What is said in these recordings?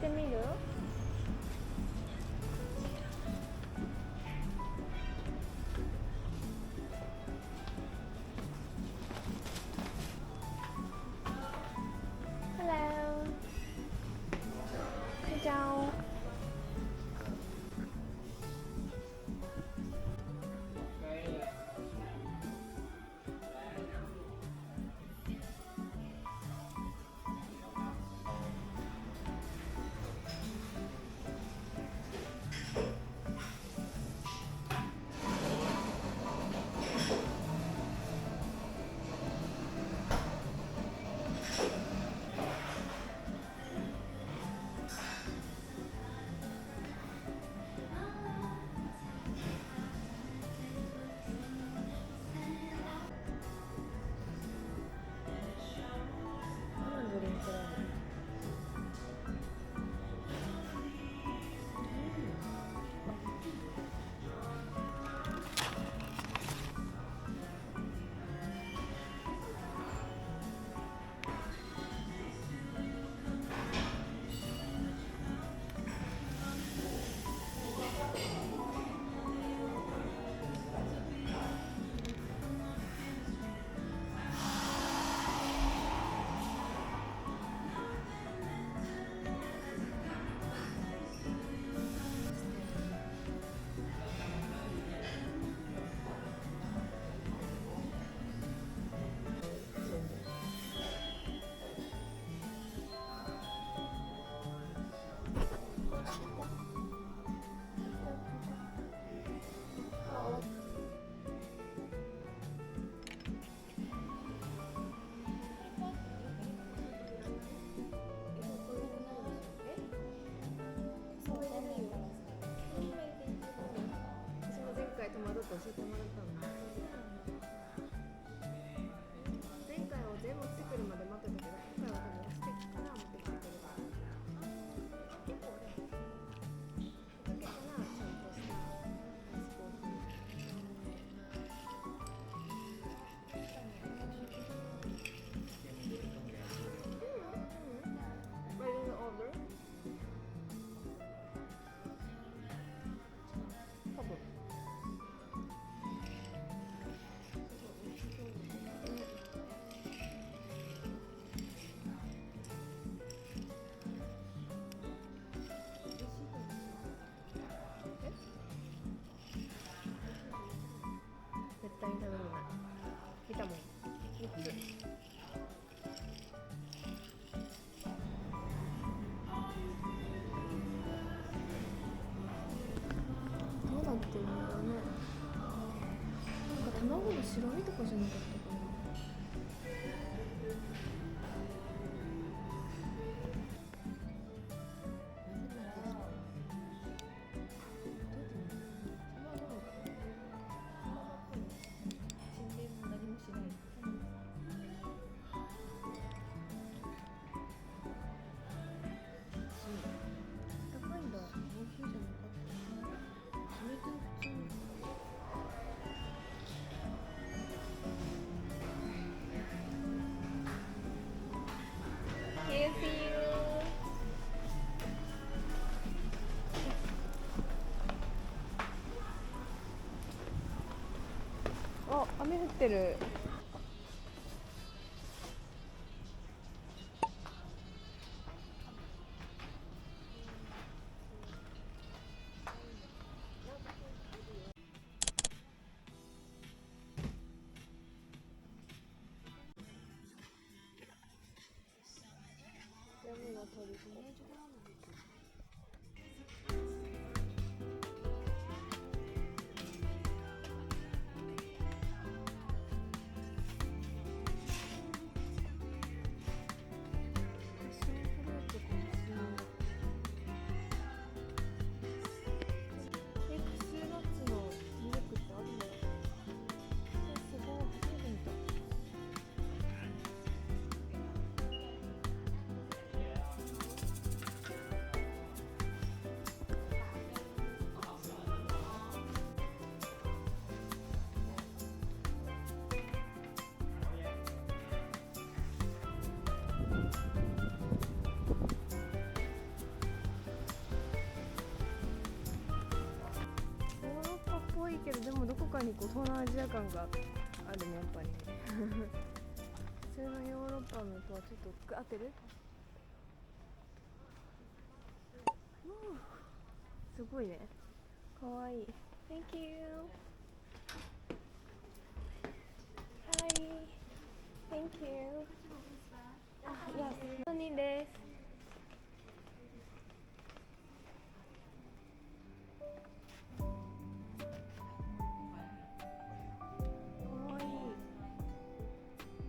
ってみる？Hello. Xin chào.戸惑って教えてもらったんだ。前回は全部来てくるまで待ってたけど、今回は多分ステッキから持ってきてくれるから。結構俺おかけかな、ちゃんとしたアイスコーヒー。What is the order? 多分。絶対に食べるな。見たもん。3つ。どうなってるんだろうね。なんか卵の白身とかじゃなかったかな。高いんだ。コーヒーじゃなかった。それで普通に。Can you see you? あ、雨降ってる。ヤムの鳥居ね。いけど、でもどこかにこう東南アジア感があるね、やっぱりね。普通のヨーロッパのとはちょっと合ってる？すごいね。かわいい。Thank you. Hi. Thank you. いや、本人です。かわいい。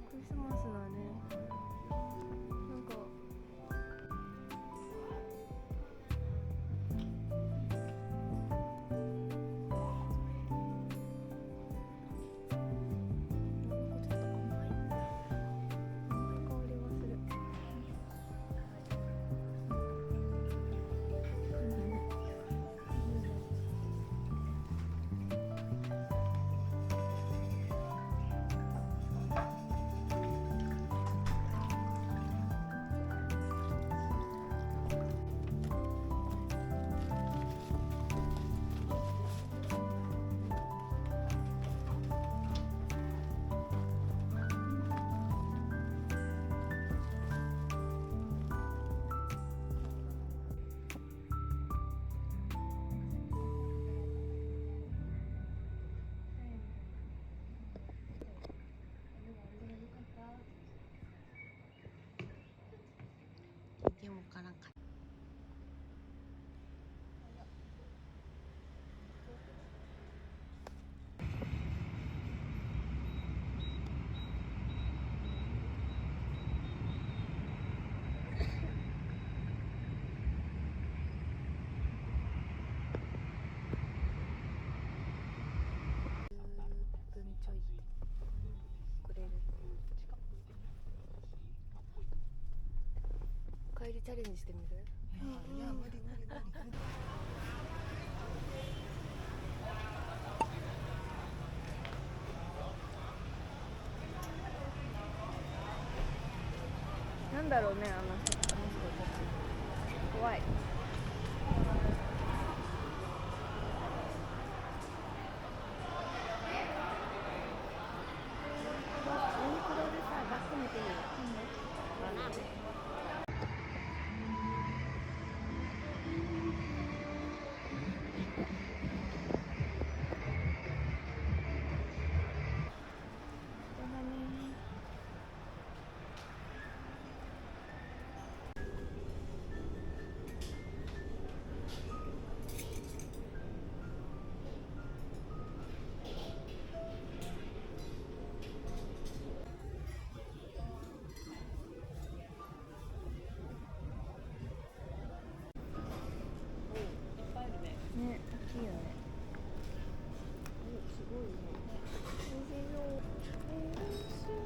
クリスマスだね。なんかちょっと甘い香りがする。でもからんか分ちょいくれる。帰りチャレンジしてみる？いや無理無理無理。なんだろうね、あの人たち。怖い。ユニクロでさ、バッグ見ていい？そうだね。ね、大きいよね。お、すごいね。美味しそう。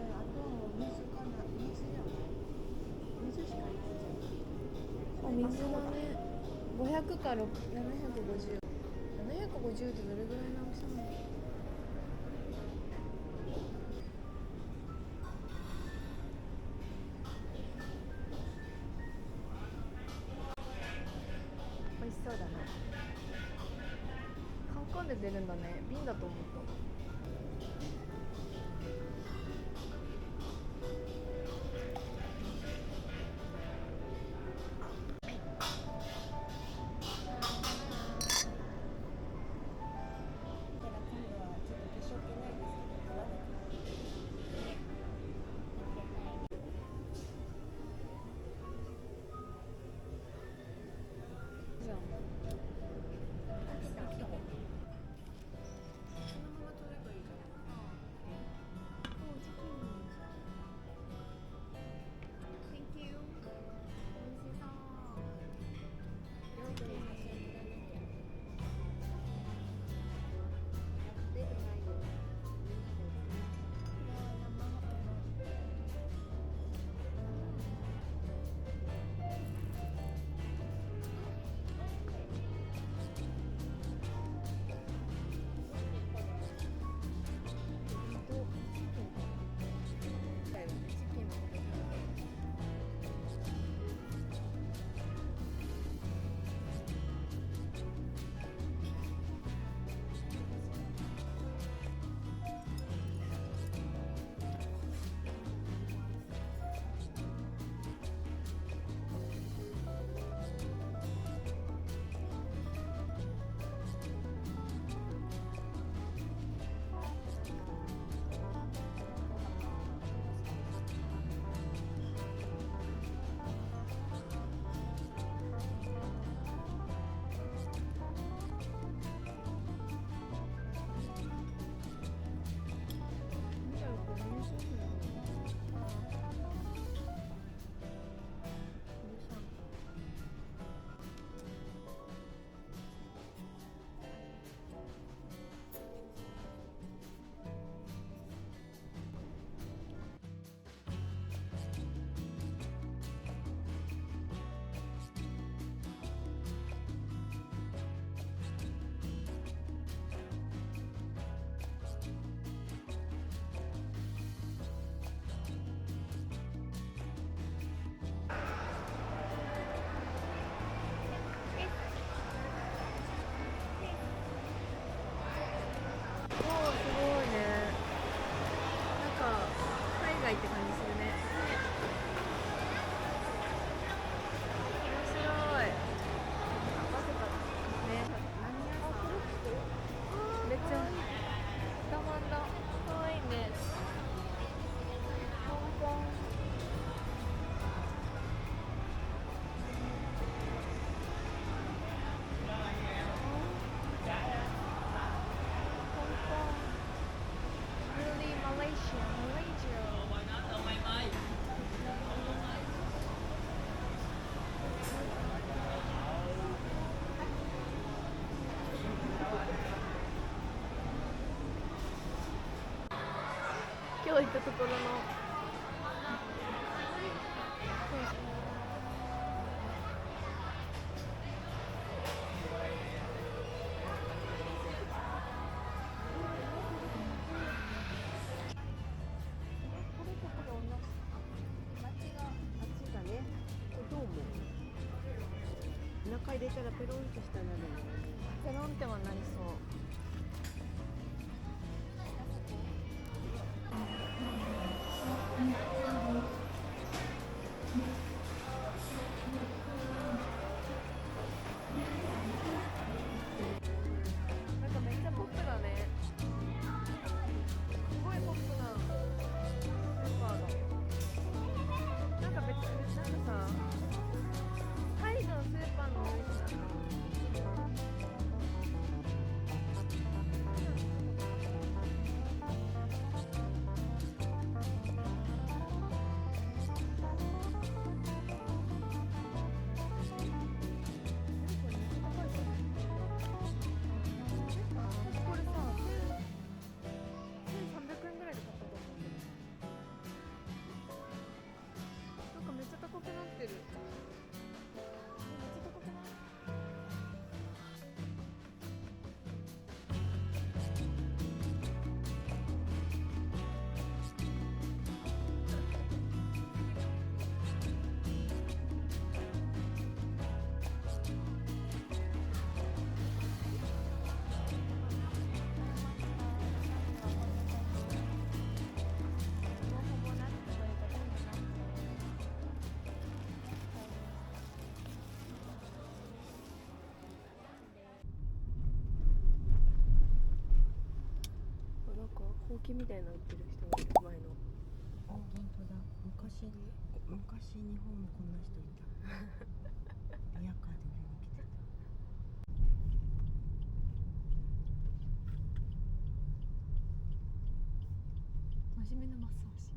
あとはもう水かな、水じゃない？水しかないじゃん。あ、水だね。500から750。750ってどれぐらいの大きさなの？美味しそうだね。カンカンで出るんだね。瓶だと思った。じゃん。そのまま取といったところのこれとこれ同じ。町が。町だね。どう思う？中入れたらペロンとしたなるのね。ペロンってはなりそう。なんかめっちゃポップだね。すごいポップなスーパーだ。なんか別になんかさ、タイのスーパーのイメージだな。これさ、1300円ぐらいで買ったと思うんだよね。なんかめっちゃ高くなってる。めっちゃ高くない？なんかほうきみたいなの売ってる人がいる前の。あ、本当だ。昔日本もこんな人いた。リヤカーで売りに来てた。真面目なマッサージ。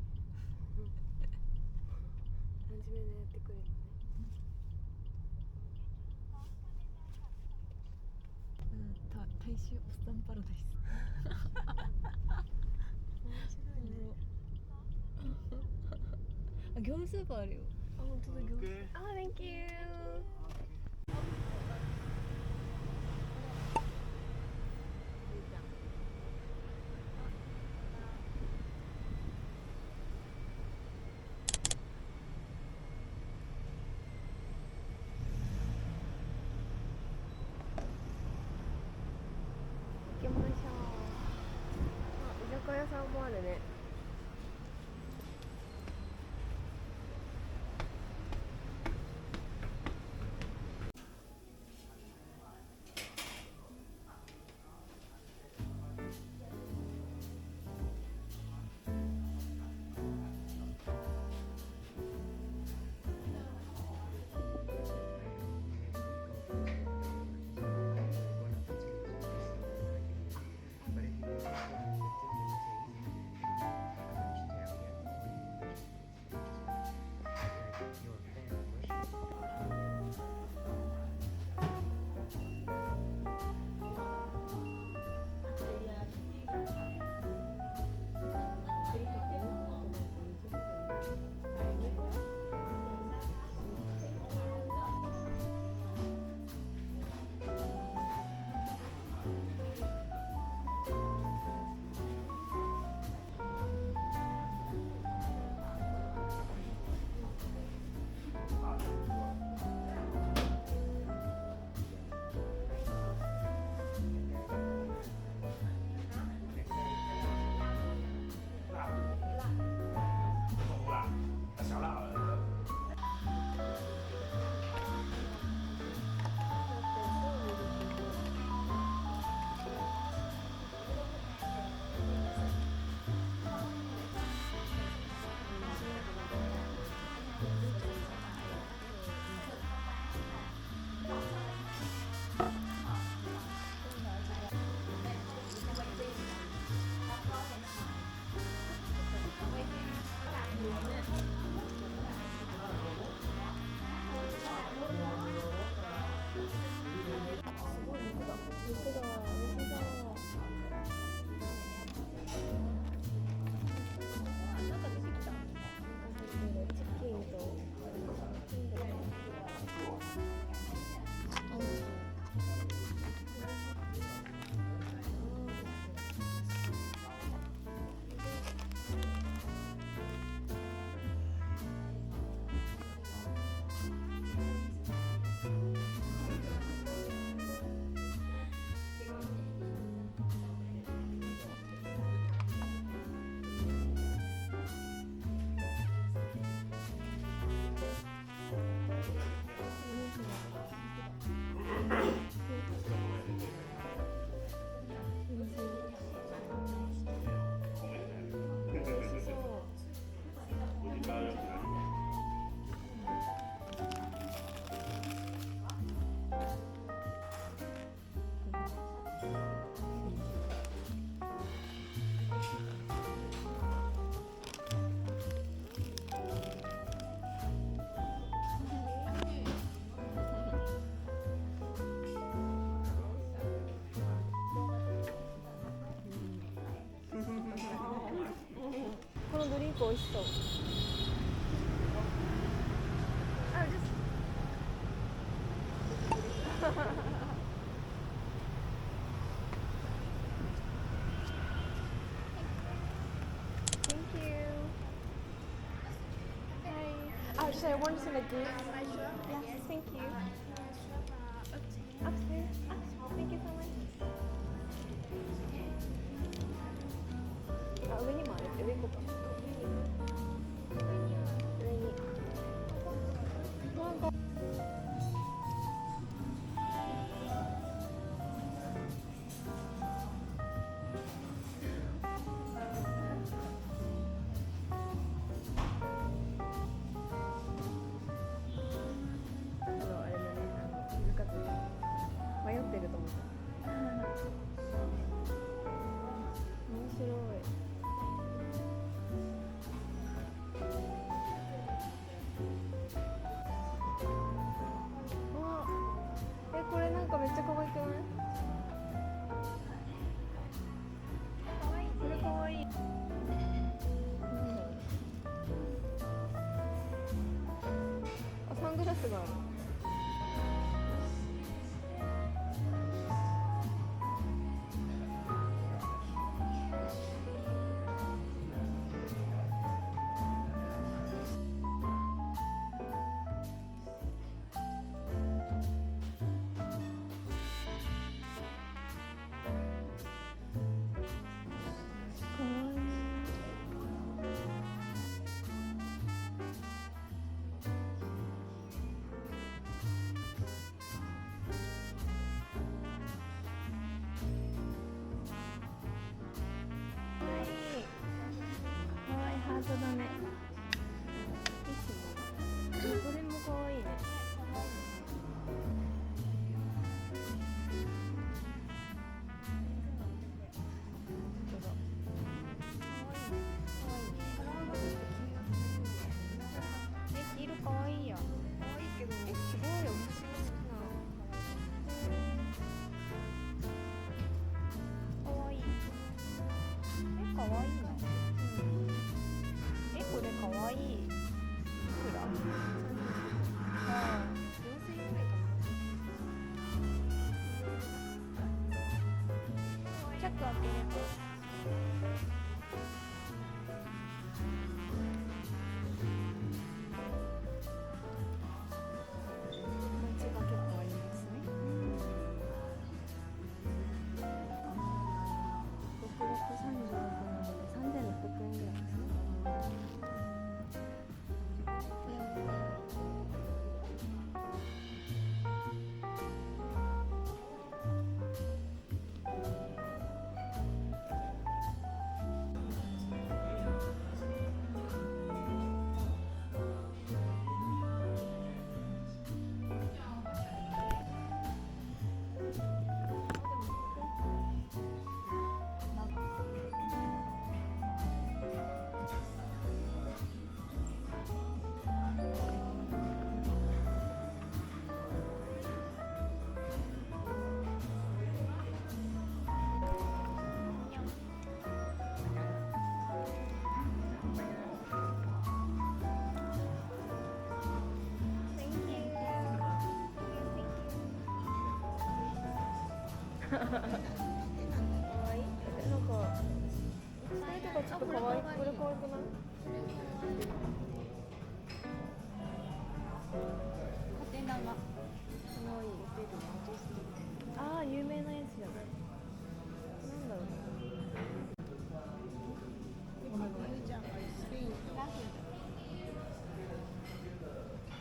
真面目なやってくれるのね。大衆おっさんパラダイス。面白いね。あ、業務スーパーあるよ。あ、本当だ。業務。あ、Thank you。行きましょう。あ、居酒屋さんもあるね。のドリンク美味しそう。あ、just Thank you. Hi. Oh, should I want some juice? Yes, thank you. Upstairs. Oh, thank you so much. あ、上にもある。上行こうか。上に。なんか。あれだね、難しい。迷ってると思った。面白い。わあ、これなんかめっちゃ可愛くない？これ可愛い。なんだろう。あ、サングラスがある。かわいい。かわいいハートだね。これもかわいいね。本当だ。黄色かわいいや。かわいいけど。すごい面白いな。かわいい。かわいいな。これかわいい。いくら？ああ、4000円ぐらいかな。チャック開ければ。街が結構ありますね。6636なので3600円ぐらいですね。かわいい。なんかこれとかちょっとかわいい。これかわいくない？縦長。かわいい。ああ、有名なやつじゃない。なんだろう。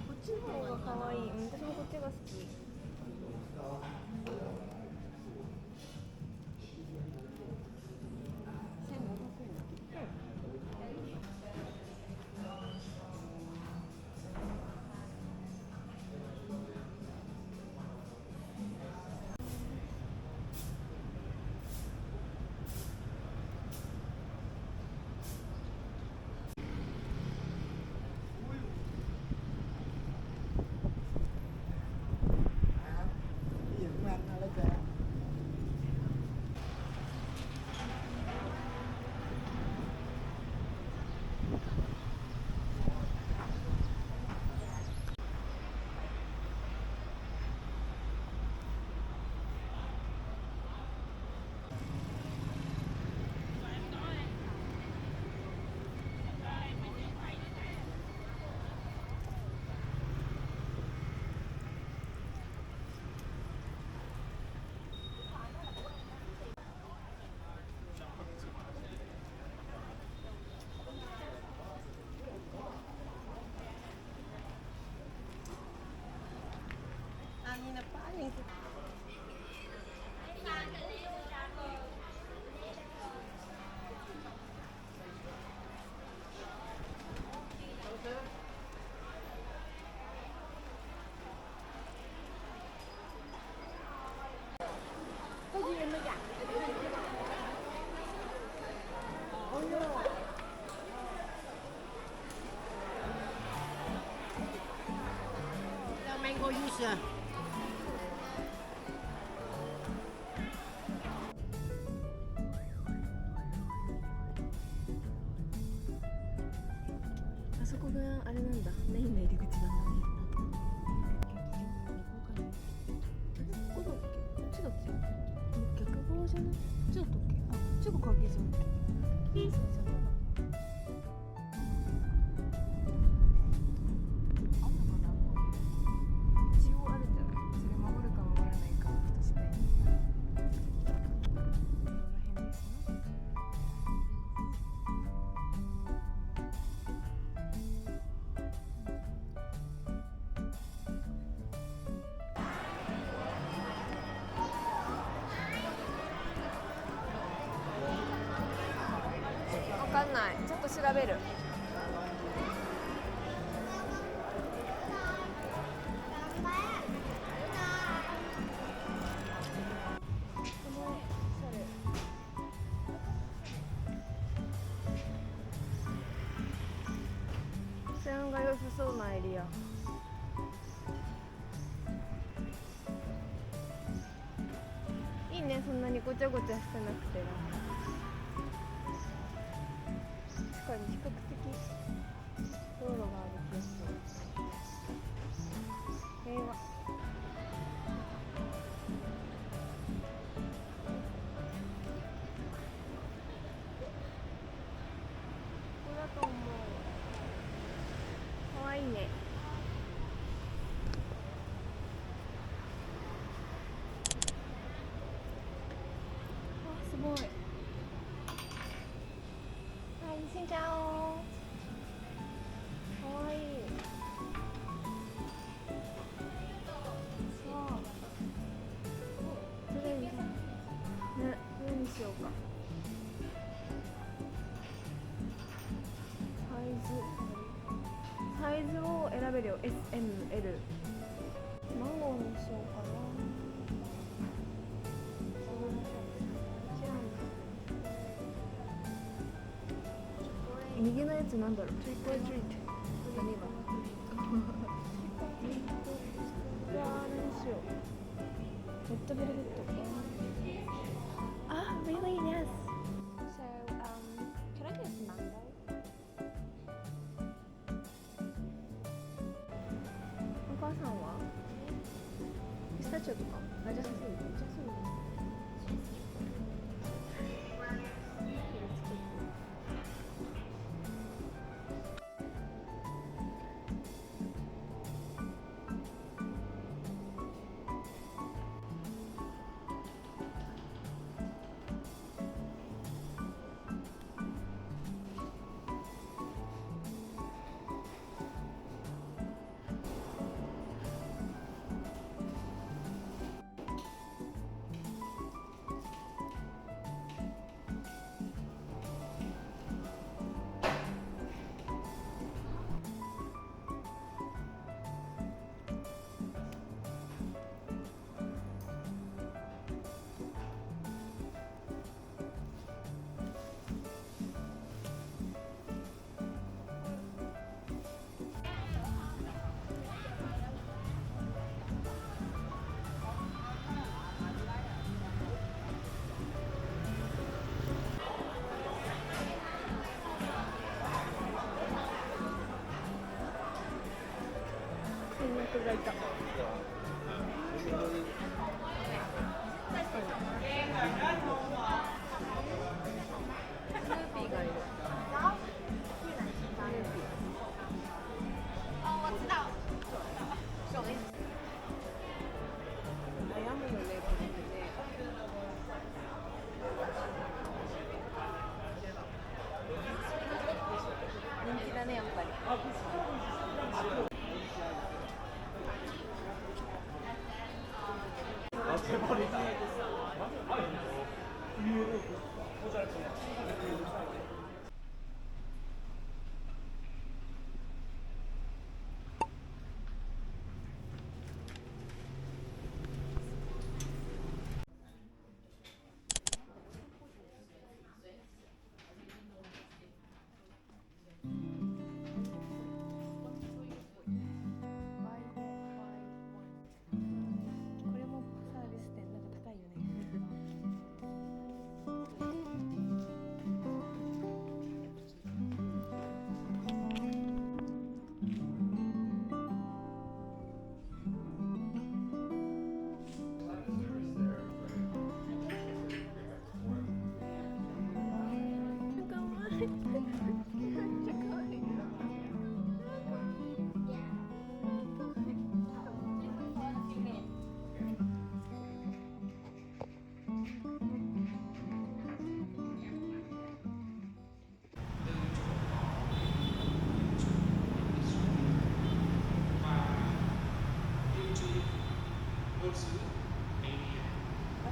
こっちのこ方ががかわいい。私もこっちが好き。Mango juice. あそこがあれなんだ、メインの入り口なんだね。ここだっけ？こっちだっけ？逆側じゃない？こっちだったっけ？あ、こっちが鍵じゃん。そうじゃない。あんのかな？一応あるんじゃない？それ守るか守らないかはふとしない。この辺ですね。わかんない。ちょっと調べる。治安が良さそうなエリア。いいね、そんなにごちゃごちゃしてなくて。確かに比較的道路が歩きやすい。平和。ここだと思う。かわいいね。あ、すごい。はい、しんちゃん。かわいい。そう。どれにね、どれにしようか。サイズを選べるよ。S、M、L。マンゴーにしようかな。右のやつなんだろう。トリックオアトリート。何が？じゃあ何しよう。レッドベルベットか。あ、really? Yes. So, can I get mango? お母さんはピスタチオとか？あ、じゃあそう。じゃあそう。こんがいた。スヌーピーがいる。悩むよね、これってね。人気だね、やっぱり。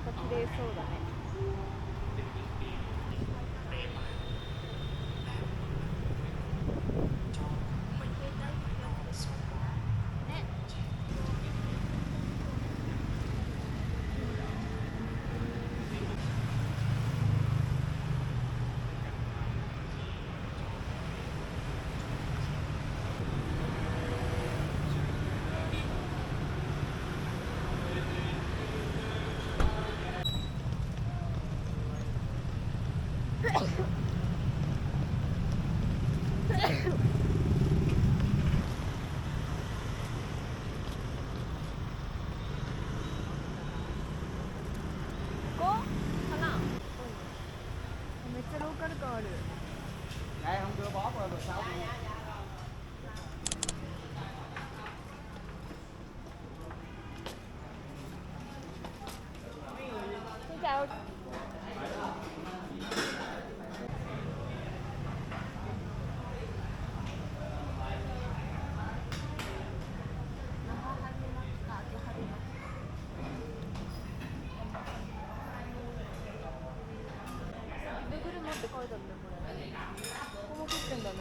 ぱ綺麗そうだね。ここかな。めっちゃローカル感ある。Xin chào. Google マって書いてあるね、これ。ここも撮ってんだね。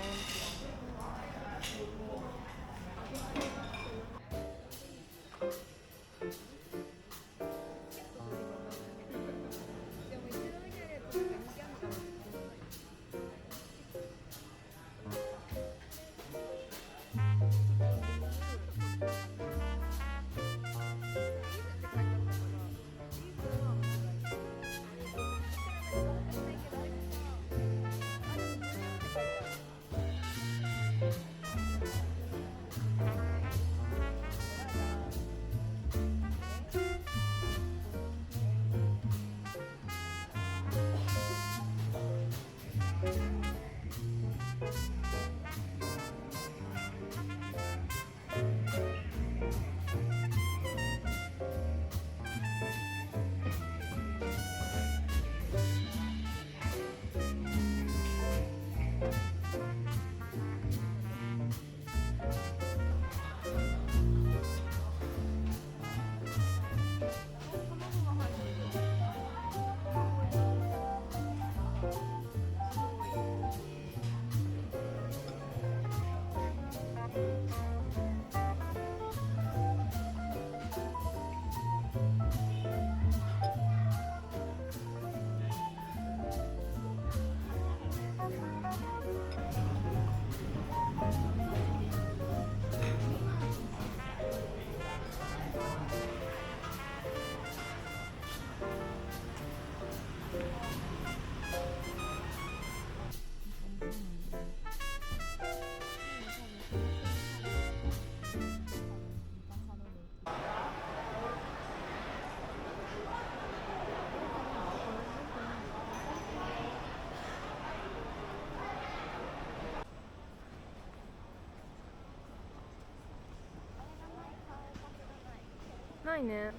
ないね。な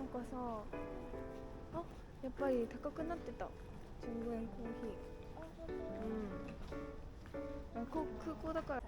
んかさ、あ、やっぱり高くなってた。15円コーヒー。うん。あ、空港だから。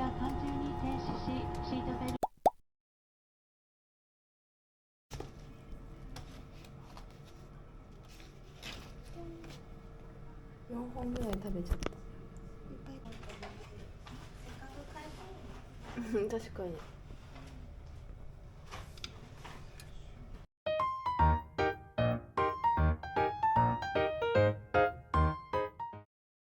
は間中に停止し、シートベルト4本ぐらい食べちゃった。確かに。